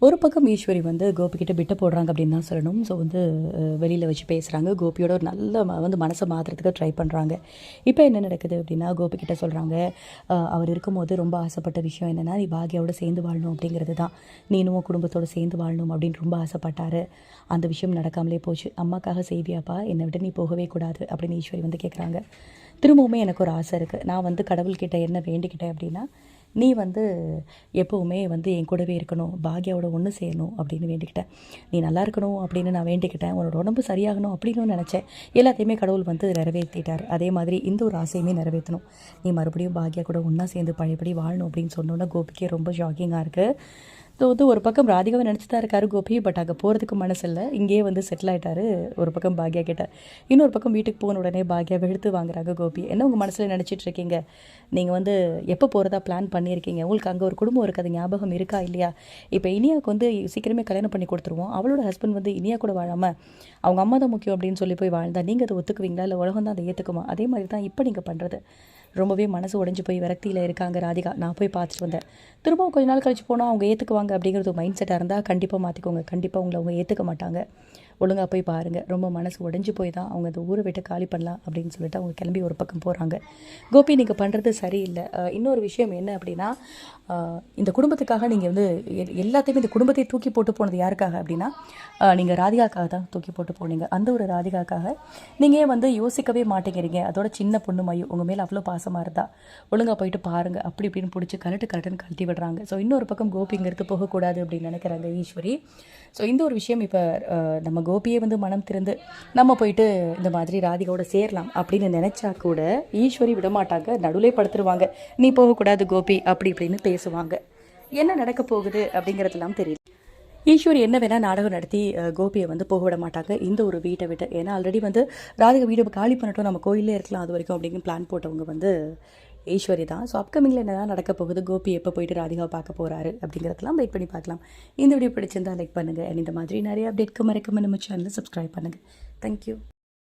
ஒரு பக்கம் ஈஸ்வரி வந்து கோபிக்கிட்ட பிட்ட போடுறாங்க அப்படின்னு தான் சொல்லணும். ஸோ வந்து வெளியில் வச்சு பேசுகிறாங்க. கோபியோட ஒரு நல்ல வந்து மனசை மாற்றுறதுக்கு ட்ரை பண்ணுறாங்க. இப்போ என்ன நடக்குது அப்படின்னா, கோபிக்கிட்ட சொல்கிறாங்க, அவர் இருக்கும்போது ரொம்ப ஆசைப்பட்ட விஷயம் என்னென்னா, நீ பாக்யாவோட சேர்ந்து வாழணும் அப்படிங்கிறது தான். நீனும் குடும்பத்தோடு சேர்ந்து வாழணும் அப்படின்னு ரொம்ப ஆசைப்பட்டார். அந்த விஷயம் நடக்காமலே போச்சு. அம்மாக்காக செய்வியாப்பா, என்னை விட்டு நீ போகவே கூடாது அப்படின்னு ஈஸ்வரி வந்து கேட்குறாங்க. திரும்பவுமே எனக்கு ஒரு ஆசை இருக்குது. நான் வந்து கடவுள்கிட்ட என்ன வேண்டிக்கிட்டேன் அப்படின்னா, நீ வந்து எப்போவுமே வந்து என் கூடவே இருக்கணும், பாக்யாவோட ஒன்று சேரணும் அப்படின்னு வேண்டிக்கிட்டேன். நீ நல்லா இருக்கணும் அப்படின்னு நான் வேண்டிக்கிட்டேன். உன்னோட உடம்பு சரியாகணும் அப்படின்னு நினச்சேன். எல்லாத்தையுமே கடவுள் வந்து நிறைவேற்றிட்டார். அதே மாதிரி இந்த ஒரு ஆசையுமே நிறைவேற்றணும். நீ மறுபடியும் பாக்யா கூட ஒன்றா சேர்ந்து பழையபடி வாழணும் அப்படின்னு சொன்னோன்னா கோபிக்கே ரொம்ப ஷாக்கிங்காக இருக்குது. ஸோ வந்து ஒரு பக்கம் ராதிகாவை நினச்சி தான் இருக்காரு கோபி. பட் அங்கே போகிறதுக்கு மனசு இல்லை. இங்கேயே வந்து செட்டில் ஆகிட்டாரு. ஒரு பக்கம் பாக்யா கிட்ட, இன்னொரு பக்கம் வீட்டுக்கு போன உடனே பாக்யா வெளுத்து வாங்குறாங்க கோபி. என்ன உங்கள் மனசில் நினச்சிட்டு இருக்கீங்க? நீங்கள் வந்து எப்போ போகிறதா பிளான் பண்ணியிருக்கீங்க? உங்களுக்கு அங்கே ஒரு குடும்பம் இருக்குது, அது ஞாபகம் இருக்கா இல்லையா? இப்போ இனியாவுக்கு வந்து சீக்கிரமே கல்யாணம் பண்ணி கொடுத்துருவோம். அவளோட ஹஸ்பண்ட் வந்து இனியா கூட வாழாமல் அவங்க அம்மா தான் முக்கியம் அப்படின்னு சொல்லி போய் வாழ்ந்தா நீங்கள் அதை ஒத்துக்குவீங்களா? இல்லை உலகம் தான் அதை ஏற்றுக்குமா? அதே மாதிரி தான் இப்போ நீங்கள் பண்ணுறது. ரொம்பவே மனசு உடைஞ்சு போய் விரக்தியில் இருக்காங்க ராதிகா. நான் போய் பார்த்துட்டு வந்தேன். திரும்பவும் கொஞ்ச நாள் கழிச்சு போனால் அவங்க ஏற்றுக்குவாங்க அப்படிங்கிறது மைண்ட் செட்டாக இருந்தால் கண்டிப்பாக மாற்றிக்கோங்க. கண்டிப்பாக உங்களை அவங்க ஏற்றுக்க மாட்டாங்க. ஒழுங்காக போய் பாருங்கள். ரொம்ப மனசு உடைஞ்சு போய் தான் அவங்க அந்த ஊரை விட்டு காலி பண்ணலாம் அப்படின்னு சொல்லிட்டு அவங்க கிளம்பி ஒரு பக்கம் போகிறாங்க. கோபி, நீங்கள் பண்ணுறது சரியில்லை. இன்னொரு விஷயம் என்ன அப்படின்னா, இந்த குடும்பத்துக்காக நீங்கள் வந்து எல்லாத்தையுமே இந்த குடும்பத்தை தூக்கி போட்டு போனது யாருக்காக அப்படின்னா, நீங்கள் ராதிகாக்காக தான் தூக்கி போட்டு போனீங்க. அந்த ஒரு ராதிகாக்காக நீங்கள் வந்து யோசிக்கவே மாட்டேங்கிறீங்க. அதோட சின்ன பொண்ணு மையம் உங்கள் மேலே அவ்வளோ பாசமாக இருந்தா. ஒழுங்காக போயிட்டு பாருங்கள் அப்படி இப்படின்னு பிடிச்சி கலட்டுன்னு கழட்டி விடுறாங்க. ஸோ இன்னொரு பக்கம் கோபிங்கிறது போகக்கூடாது அப்படின்னு நினைக்கிறாங்க ஈஸ்வரி. ஸோ இந்த ஒரு விஷயம் இப்போ நம்ம கோபியே வந்து மனம் திறந்து நம்ம போயிட்டு இந்த மாதிரி ராதிகாவோட சேரலாம் அப்படின்னு நினச்சா கூட ஈஸ்வரி விடமாட்டாங்க, நடுவிலே படுத்துருவாங்க. நீ போகக்கூடாது கோபி அப்படி இப்படின்னு பேசுவாங்க. என்ன நடக்க போகுது அப்படிங்கிறதுலாம் தெரியல. ஈஸ்வரி என்ன வேணால் நாடகம் நடத்தி கோபியை வந்து போக விட மாட்டாங்க இந்த ஒரு வீட்டை விட்டு. ஏன்னா ஆல்ரெடி வந்து ராதிகா வீடு காலி பண்ணட்டும், நம்ம கோயிலே இருக்கலாம் அது வரைக்கும் அப்படின்னு பிளான் போட்டவங்க வந்து ஈஸ்வரி தான். ஸோ அப்கமிங்கில் என்ன தான் நடக்க போகுது, கோபி எப்போ போயிட்டு ராதிகாவை பார்க்க போகிறாரு அப்படிங்கிறதெல்லாம் வெயிட் பண்ணி பார்க்கலாம். இந்த வீடியோ பிடிச்சிருந்தால் லைக் பண்ணுங்கள். அண்ட் இந்த மாதிரி நிறைய அப்டேட்க்கு மறக்காம நம்ம சேனலை சப்ஸ்கிரைப் பண்ணுங்கள். தேங்க்யூ.